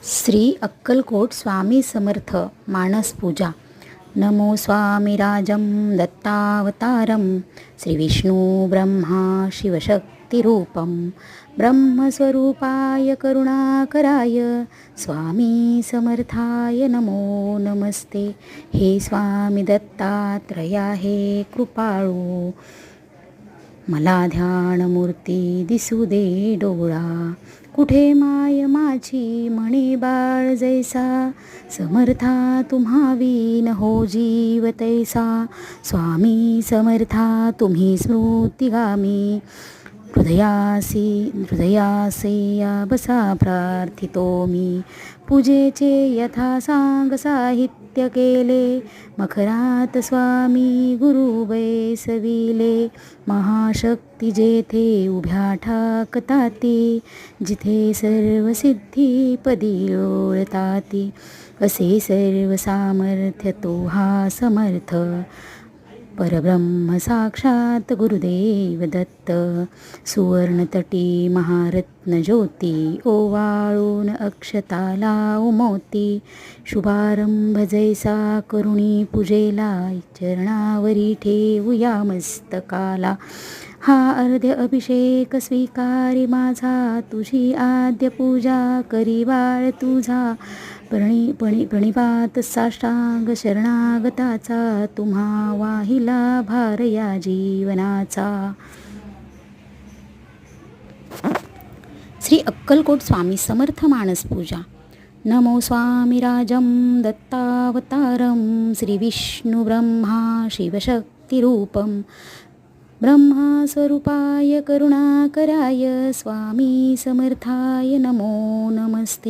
श्री अक्कलकोट स्वामी समर्थ मानस पूजा. नमो स्वामी राजं दत्तावतारं श्री विष्णु ब्रह्मा शिवशक्तिरूपं ब्रह्मस्वरूपाय करुणाकराय स्वामी समर्थाय नमो नमस्ते. हे स्वामी दत्तात्रया हे कृपाळू, मला ध्यानमूर्ती दिसू दे डोळा. कुठे माय माझी म्हणे बाळ जैसा, समर्था तुम्हा विन हो जीव तैसा. स्वामी समर्था तुम्ही स्मृतिगामी, हृदयासे या बसा प्रार्थितो मी. पूजेचे यथा सांग साहित्य केले, मखरात स्वामी गुरु बैसविले. महाशक्ती जेथे उभ्या ठाकताती, जिथे सर्व सिद्धी पदी लोळताती. असे सर्व सामर्थ्य तो हा समर्थ, परब्रह्म साक्षात गुरुदेव दत्त. सुवर्णतटी महारत्न ज्योती, ओवाळून अक्षता लावू मोती. शुभारंभ जैसा करुणी पूजेला, चरणावरी ठेवूया मस्तकाला. हा अर्ध्य अभिषेक स्वीकारी माझा, तुझी आद्य पूजा करी बाळ तुझा. प्रणिपात साष्टांग शरणागताचा, तुम्हा वाहिला भार या जीवनाचा. श्री अक्कलकोट स्वामी समर्थ मानस पूजा. नमो स्वामी राजं दत्तावतारं श्री विष्णु ब्रह्मा शिवशक्तिरूपं ब्रह्मस्वरूपाय करुणाकराय स्वामी समर्थाय नमो नमस्ते.